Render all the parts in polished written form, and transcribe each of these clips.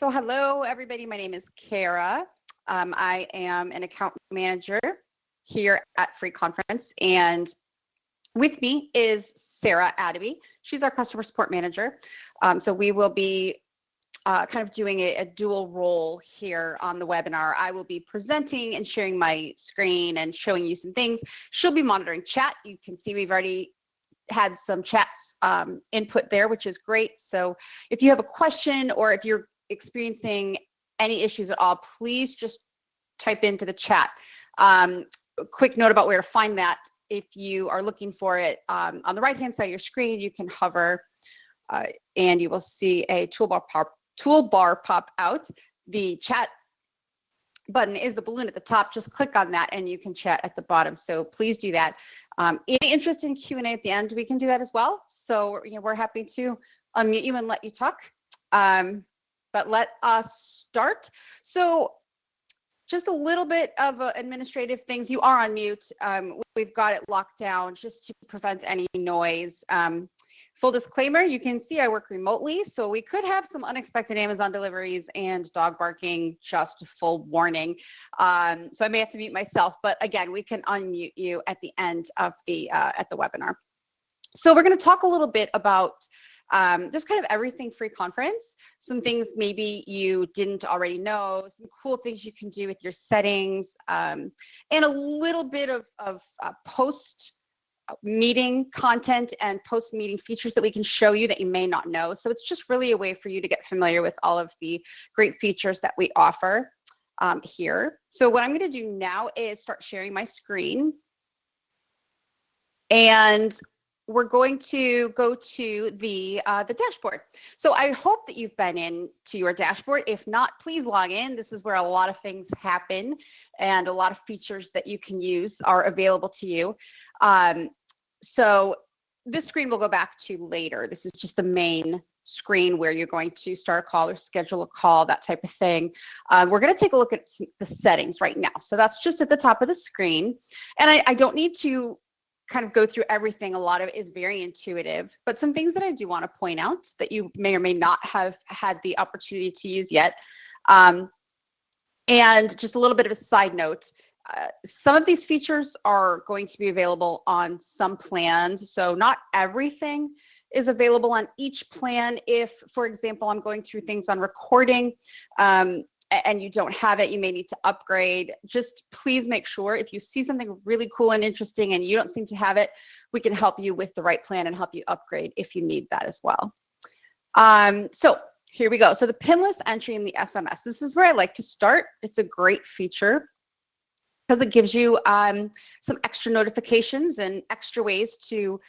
So hello, everybody. My name is Kara. I am an account manager here at Free Conference, and with me is Sarah Adaby. She's our customer support manager. So we will be kind of doing a dual role here on the webinar. I will be presenting and sharing my screen and showing you some things. She'll be monitoring chat. You can see we've already had some chats input there, which is great. So if you have a question or if you're experiencing any issues at all, please just type into the chat. A quick note about where to find that. If you are looking for it on the right-hand side of your screen, you can hover and you will see a toolbar pop out. The chat button is the balloon at the top. Just click on that and you can chat at the bottom. So please do that. Any interest in Q&A at the end, we can do that as well. So we're happy to unmute you and let you talk. But let us start. So just a little bit of administrative things. You are on mute. We've got it locked down just to prevent any noise. Full disclaimer, you can see I work remotely, so we could have some unexpected Amazon deliveries and dog barking, just full warning. So I may have to mute myself, but again, we can unmute you at the end of the webinar. So we're going to talk a little bit about just kind of everything Free Conference, some things maybe you didn't already know, some cool things you can do with your settings, and a little bit of post meeting content and post meeting features that we can show you that you may not know. So it's just really a way for you to get familiar with all of the great features that we offer here. So what I'm going to do now is start sharing my screen, and we're going to go to the dashboard. So I hope that you've been in to your dashboard. If not, please log in. This is where a lot of things happen and a lot of features that you can use are available to you. So this screen we'll go back to later. This is just the main screen where you're going to start a call or schedule a call, that type of thing. We're going to take a look at the settings right now. So that's just at the top of the screen. And I don't need to kind of go through everything. A lot of it is very intuitive, but some things that I do want to point out that you may or may not have had the opportunity to use yet. And just a little bit of a side note, some of these features are going to be available on some plans. So not everything is available on each plan. If, for example, I'm going through things on recording and you don't have it, you may need to upgrade. Just please make sure if you see something really cool and interesting and you don't seem to have it, we can help you with the right plan and help you upgrade if you need that as well. So here we go. So the pinless entry in the SMS. This is where I like to start. It's a great feature because it gives you some extra notifications and extra ways to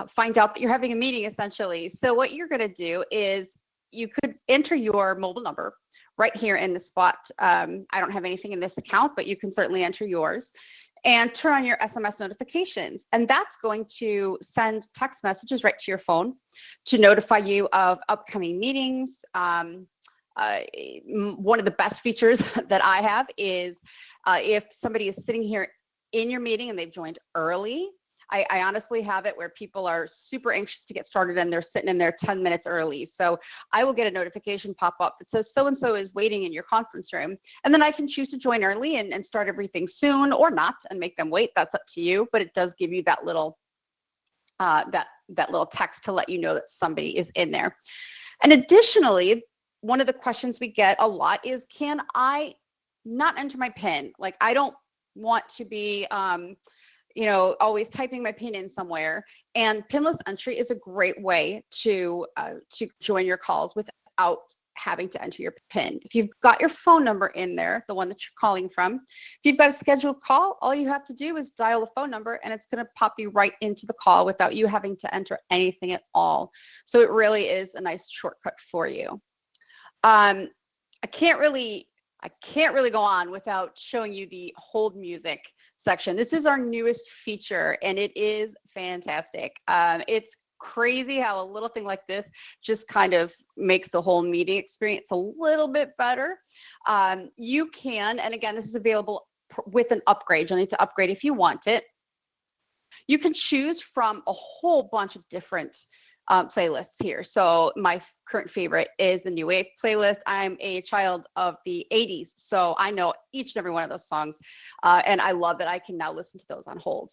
find out that you're having a meeting, essentially. So what you're going to do is you could enter your mobile number right here in the spot. I don't have anything in this account, but you can certainly enter yours and turn on your SMS notifications. And that's going to send text messages right to your phone to notify you of upcoming meetings. One of the best features that I have is if somebody is sitting here in your meeting and they've joined early, I honestly have it where people are super anxious to get started and they're sitting in there 10 minutes early. So I will get a notification pop up that says so-and-so is waiting in your conference room. And then I can choose to join early and start everything soon or not and make them wait. That's up to you, but it does give you that little that little text to let you know that somebody is in there. And additionally, one of the questions we get a lot is, can I not enter my PIN? Like, I don't want to be always typing my PIN in somewhere. And pinless entry is a great way to join your calls without having to enter your PIN. If you've got your phone number in there, the one that you're calling from, if you've got a scheduled call, all you have to do is dial the phone number and it's going to pop you right into the call without you having to enter anything at all. So it really is a nice shortcut for you. I can't really go on without showing you the hold music section. This is our newest feature and it is fantastic. It's crazy how a little thing like this just kind of makes the whole meeting experience a little bit better. You can, and again, this is available with an upgrade. You'll need to upgrade if you want it. You can choose from a whole bunch of different playlists here. So my current favorite is the New Wave playlist. I'm a child of the 80s, so I know each and every one of those songs, and I love that I can now listen to those on hold.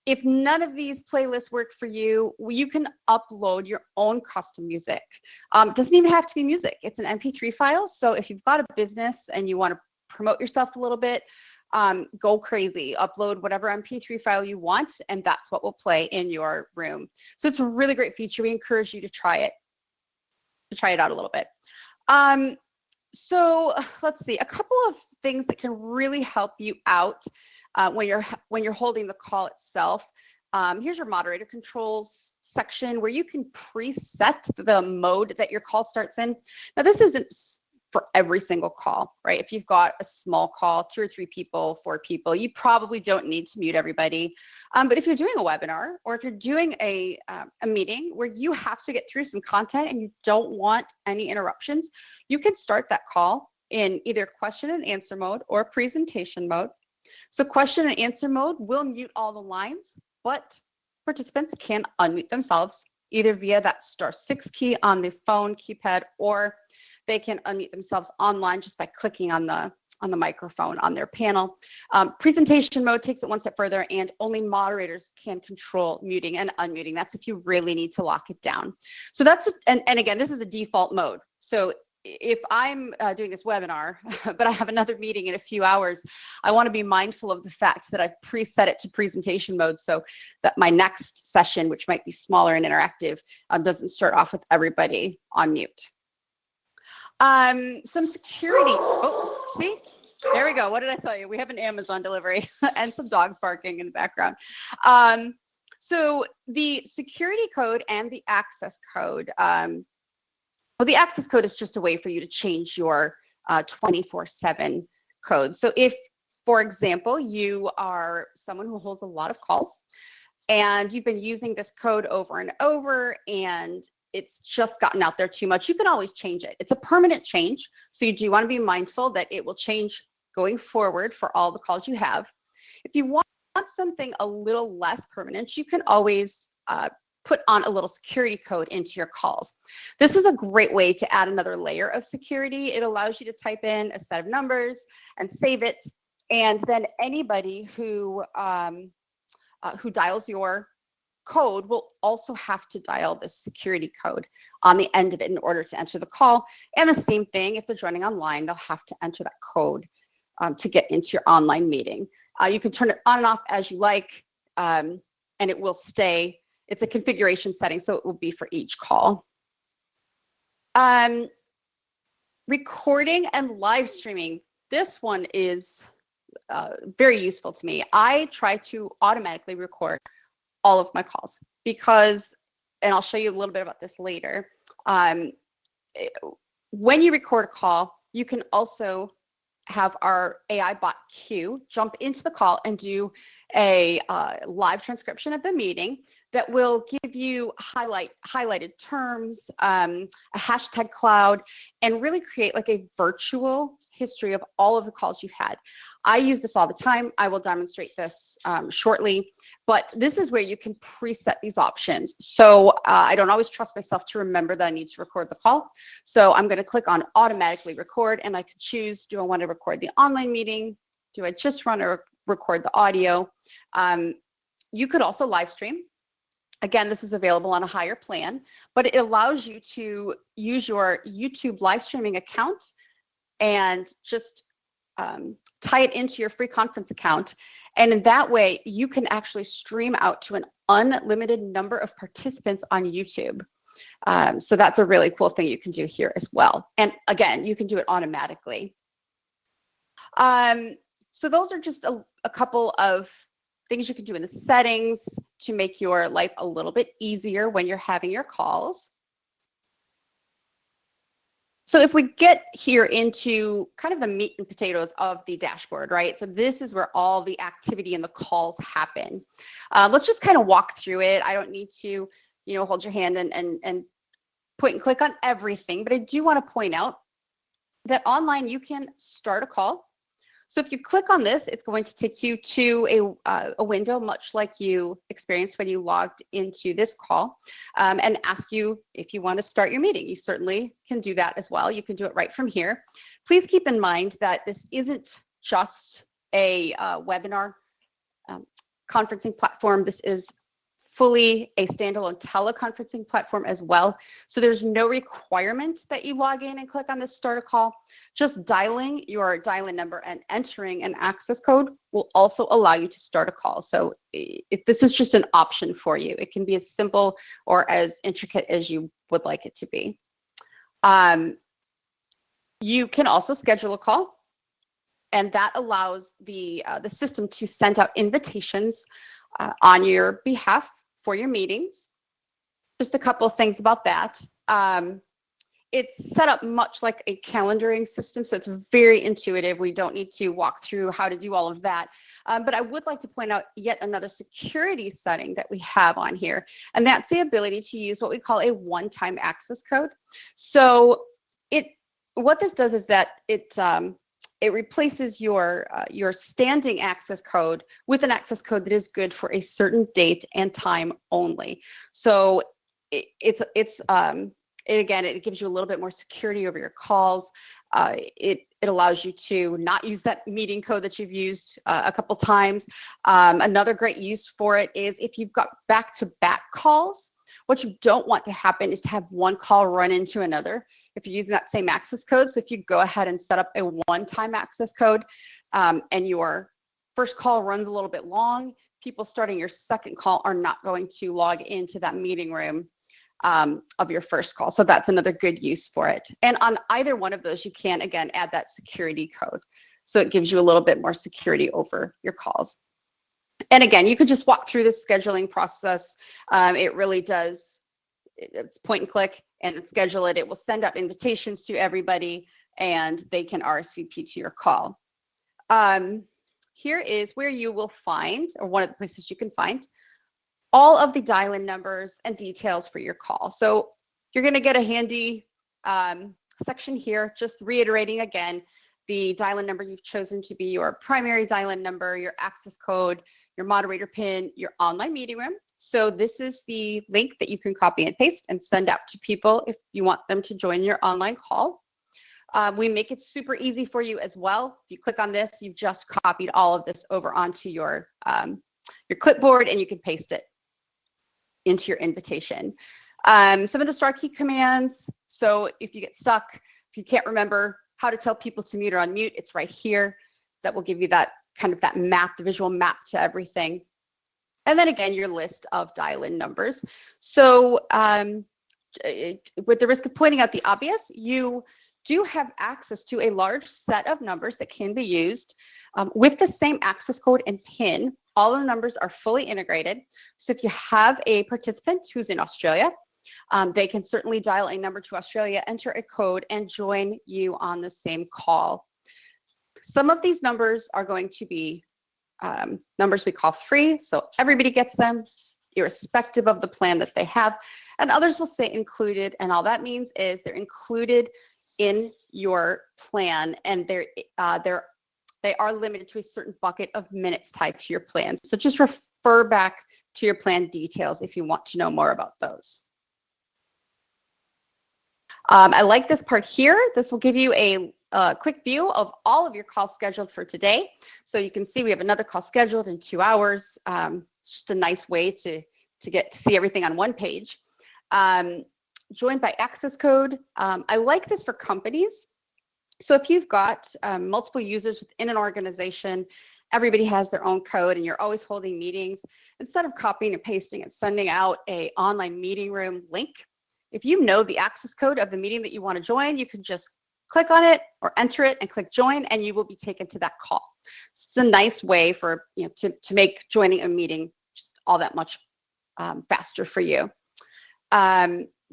If none of these playlists work for you, you can upload your own custom music. It doesn't even have to be music. It's an MP3 file. So if you've got a business and you want to promote yourself a little bit, go crazy, upload whatever MP3 file you want, and that's what will play in your room. So it's a really great feature. We encourage you to try it out a little bit. So let's see, a couple of things that can really help you out when you're holding the call itself. Here's your moderator controls section where you can preset the mode that your call starts in. Now, this isn't for every single call, right? If you've got a small call, 2 or 3 people, 4 people, you probably don't need to mute everybody. But if you're doing a webinar or if you're doing a meeting where you have to get through some content and you don't want any interruptions, you can start that call in either question and answer mode or presentation mode. So question and answer mode will mute all the lines, but participants can unmute themselves either via that *6 key on the phone keypad, or they can unmute themselves online just by clicking on the microphone on their panel. Presentation mode takes it one step further, and only moderators can control muting and unmuting. That's if you really need to lock it down. So that's, and again, this is a default mode. So if I'm doing this webinar, but I have another meeting in a few hours, I want to be mindful of the fact that I've preset it to presentation mode so that my next session, which might be smaller and interactive, doesn't start off with everybody on mute. Some security. Oh, see? There we go. What did I tell you? We have an Amazon delivery and some dogs barking in the background. So the security code and the access code. Well, the access code is just a way for you to change your 24/7 code. So if, for example, you are someone who holds a lot of calls and you've been using this code over and over and it's just gotten out there too much, you can always change it. It's a permanent change. So you do want to be mindful that it will change going forward for all the calls you have. If you want something a little less permanent, you can always put on a little security code into your calls. This is a great way to add another layer of security. It allows you to type in a set of numbers and save it. And then anybody who dials your code will also have to dial this security code on the end of it in order to enter the call. And the same thing, if they're joining online, they'll have to enter that code to get into your online meeting. You can turn it on and off as you like, and it will stay. It's a configuration setting, so it will be for each call. Recording and live streaming. This one is very useful to me. I try to automatically record all of my calls because, and I'll show you a little bit about this later, when you record a call, you can also have our AI bot Q jump into the call and do a live transcription of the meeting that will give you highlighted terms, a hashtag cloud, and really create like a virtual history of all of the calls you've had. I use this all the time. I will demonstrate this shortly, but this is where you can preset these options. So I don't always trust myself to remember that I need to record the call. So I'm going to click on automatically record, and I can choose, do I want to record the online meeting? Do I just want to record the audio? You could also live stream. Again, this is available on a higher plan, but it allows you to use your YouTube live streaming account and just tie it into your free conference account. And in that way, you can actually stream out to an unlimited number of participants on YouTube. So that's a really cool thing you can do here as well. And again, you can do it automatically. So those are just a couple of things you can do in the settings to make your life a little bit easier when you're having your calls. So if we get here into kind of the meat and potatoes of the dashboard, right? So this is where all the activity and the calls happen. Let's just kind of walk through it. I don't need to, hold your hand and point and click on everything, but I do want to point out that online you can start a call, So if you click on this, it's going to take you to a window much like you experienced when you logged into this call, and ask you if you want to start your meeting. You certainly can do that as well. You can do it right from here. Please keep in mind that this isn't just a webinar conferencing platform. This is fully a standalone teleconferencing platform as well. So there's no requirement that you log in and click on this start a call. Just dialing your dial-in number and entering an access code will also allow you to start a call. So if this is just an option for you, it can be as simple or as intricate as you would like it to be. You can also schedule a call, and that allows the system to send out invitations on your behalf for your meetings. Just a couple of things about that. It's set up much like a calendaring system, so it's very intuitive. We don't need to walk through how to do all of that. But I would like to point out yet another security setting that we have on here, and that's the ability to use what we call a one-time access code. So what this does is that it replaces your standing access code with an access code that is good for a certain date and time only. So it gives you a little bit more security over your calls. It allows you to not use that meeting code that you've used a couple times. Another great use for it is if you've got back-to-back calls. What you don't want to happen is to have one call run into another if you're using that same access code. So if you go ahead and set up a one-time access code, and your first call runs a little bit long, people starting your second call are not going to log into that meeting room of your first call. So that's another good use for it. And on either one of those, you can, again, add that security code. So it gives you a little bit more security over your calls. And again, you could just walk through the scheduling process. It really does, it's point and click and schedule it. It will send out invitations to everybody and they can RSVP to your call. Here is where you will find, or one of the places you can find, all of the dial-in numbers and details for your call. So you're going to get a handy section here, just reiterating again, the dial-in number you've chosen to be your primary dial-in number, your access code, your moderator pin, your online meeting room. So this is the link that you can copy and paste and send out to people if you want them to join your online call. We make it super easy for you as well. If you click on this, you've just copied all of this over onto your clipboard and you can paste it into your invitation. Some of the star key commands. So if you get stuck, if you can't remember how to tell people to mute or unmute, it's right here. That will give you that kind of that map, the visual map to everything. And then again, your list of dial-in numbers. So with the risk of pointing out the obvious, you do have access to a large set of numbers that can be used with the same access code and PIN. All the numbers are fully integrated. So if you have a participant who's in Australia, they can certainly dial a number to Australia, enter a code, and join you on the same call. Some of these numbers are going to be numbers we call free, so everybody gets them, irrespective of the plan that they have. And others will say included, and all that means is they're included in your plan, and they are limited to a certain bucket of minutes tied to your plan. So just refer back to your plan details if you want to know more about those. I like this part here. This will give you a quick view of all of your calls scheduled for today. So you can see we have another call scheduled in 2 hours. Just a nice way to get to see everything on one page. Joined by access code. I like this for companies. So if you've got multiple users within an organization, everybody has their own code and you're always holding meetings, instead of copying and pasting and sending out an online meeting room link, if you know the access code of the meeting that you want to join, you can just click on it or enter it and click join, and you will be taken to that call. It's a nice way for to make joining a meeting just all that much faster for you.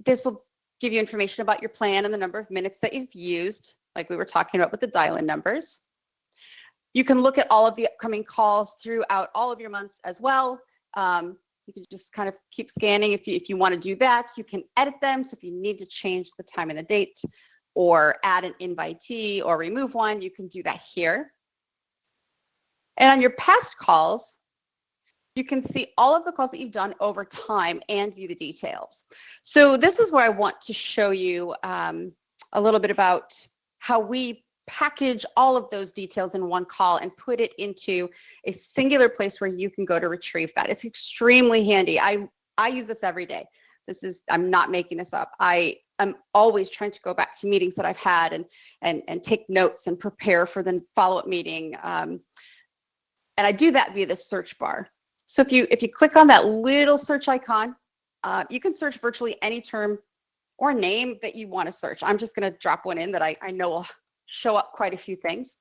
This will give you information about your plan and the number of minutes that you've used, like we were talking about with the dial-in numbers. You can look at all of the upcoming calls throughout all of your months as well. You can just kind of keep scanning if you want to do that. You can edit them. So if you need to change the time and the date or add an invitee or remove one, you can do that here. And on your past calls, you can see all of the calls that you've done over time and view the details. So this is where I want to show you a little bit about how we package all of those details in one call and put it into a singular place where you can go to retrieve that. It's extremely handy. I use this every day. I'm not making this up. I'm always trying to go back to meetings that I've had and take notes and prepare for the follow-up meeting. And I do that via the search bar. So if you click on that little search icon, you can search virtually any term or name that you want to search. I'm just going to drop one in that I know will show up quite a few things.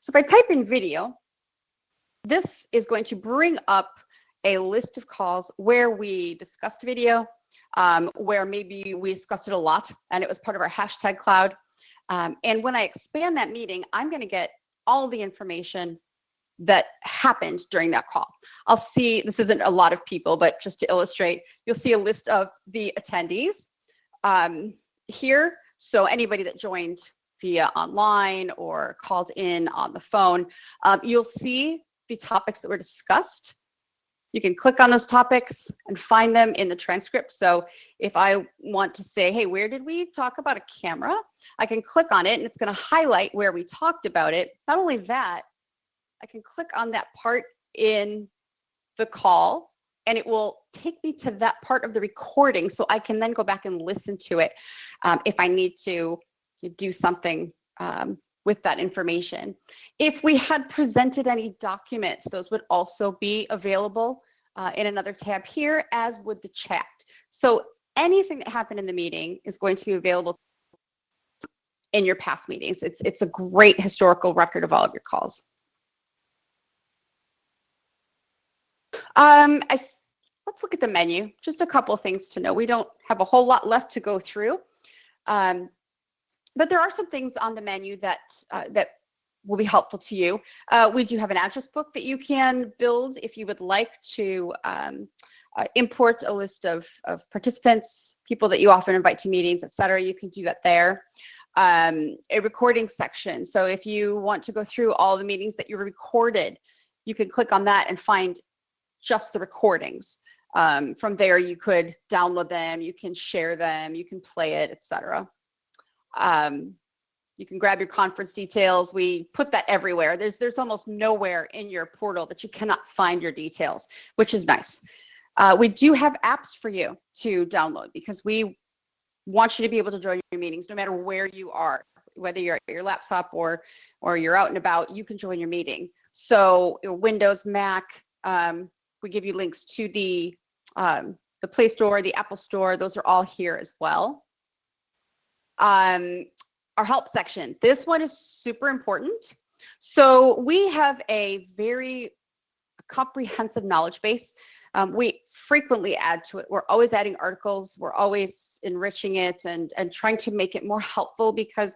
So if I type in video, this is going to bring up a list of calls where we discussed video, where maybe we discussed it a lot and it was part of our hashtag cloud. And when I expand that meeting, I'm going to get all the information that happened during that call. I'll see, this isn't a lot of people, but just to illustrate, you'll see a list of the attendees here. So anybody that joined via online or called in on the phone, you'll see the topics that were discussed. You can click on those topics and find them in the transcript. So if I want to say, hey, where did we talk about a camera? I can click on it and it's going to highlight where we talked about it. Not only that, I can click on that part in the call and it will take me to that part of the recording so I can then go back and listen to it if I need to do something with that information. If we had presented any documents, those would also be available in another tab here, as would the chat. So anything that happened in the meeting is going to be available in your past meetings. It's a great historical record of all of your calls. Let's look at the menu. Just a couple of things to know. We don't have a whole lot left to go through, but there are some things on the menu that will be helpful to you. We do have an address book that you can build if you would like to import a list of participants, people that you often invite to meetings, etc. You can do that there. A recording section. So if you want to go through all the meetings that you recorded, you can click on that and find just the recordings. From there, you could download them, you can share them, you can play it, etc. You can grab your conference details. We put that everywhere. There's almost nowhere in your portal that you cannot find your details, which is nice. We do have apps for you to download because we want you to be able to join your meetings no matter where you are, whether you're at your laptop or you're out and about, you can join your meeting. So Windows, Mac, we give you links to the Play Store, the Apple Store. Those are all here as well. Our help section. This one is super important. So we have a very comprehensive knowledge base. We frequently add to it. We're always adding articles. We're always enriching it and trying to make it more helpful because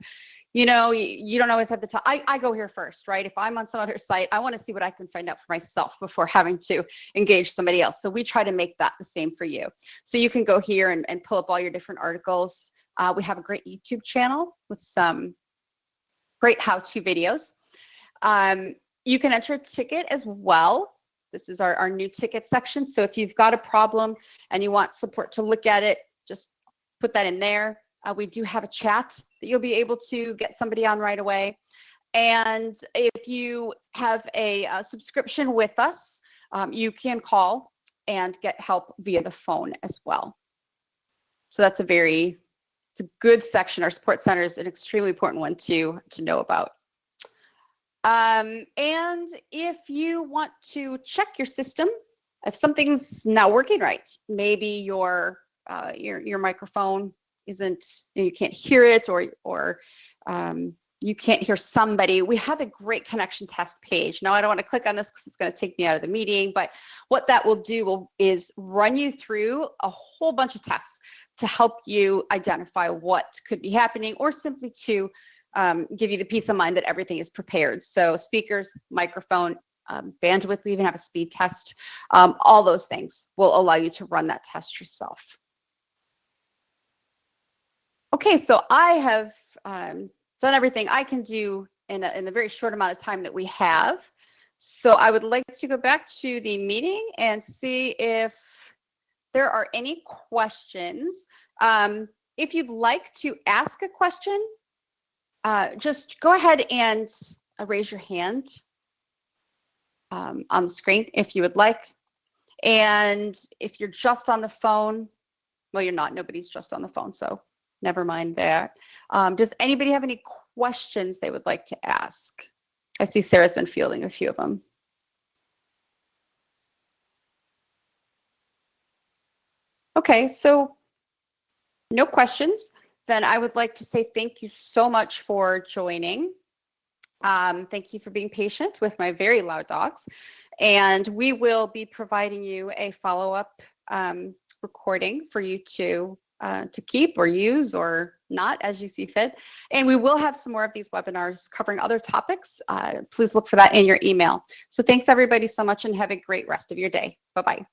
you know, you don't always have the time. I go here first, right? If I'm on some other site, I want to see what I can find out for myself before having to engage somebody else. So we try to make that the same for you. So you can go here and pull up all your different articles. We have a great YouTube channel with some great how-to videos. You can enter a ticket as well. This is our new ticket section. So if you've got a problem and you want support to look at it, just put that in there. We do have a chat that you'll be able to get somebody on right away. And if you have a subscription with us, you can call and get help via the phone as well. So that's it's a good section. Our support center is an extremely important one to know about. And if you want to check your system, if something's not working right, maybe your microphone isn't, you can't hear it, or you can't hear somebody, we have a great connection test page. Now I don't want to click on this because it's going to take me out of the meeting, but what that will do is run you through a whole bunch of tests to help you identify what could be happening, or simply to give you the peace of mind that everything is prepared. So speakers, microphone, bandwidth, we even have a speed test. All those things will allow you to run that test yourself. Okay, so I have done everything I can do in the very short amount of time that we have. So I would like to go back to the meeting and see if there are any questions. If you'd like to ask a question, just go ahead and raise your hand on the screen if you would like. And if you're just on the phone, well, you're not. Nobody's just on the phone, so never mind that. Does anybody have any questions they would like to ask? I see Sarah's been fielding a few of them. Okay, so no questions. Then I would like to say thank you so much for joining. Thank you for being patient with my very loud dogs. And we will be providing you a follow-up recording for you to keep or use or not as you see fit. And we will have some more of these webinars covering other topics. Please look for that in your email. So thanks everybody so much and have a great rest of your day. Bye-bye.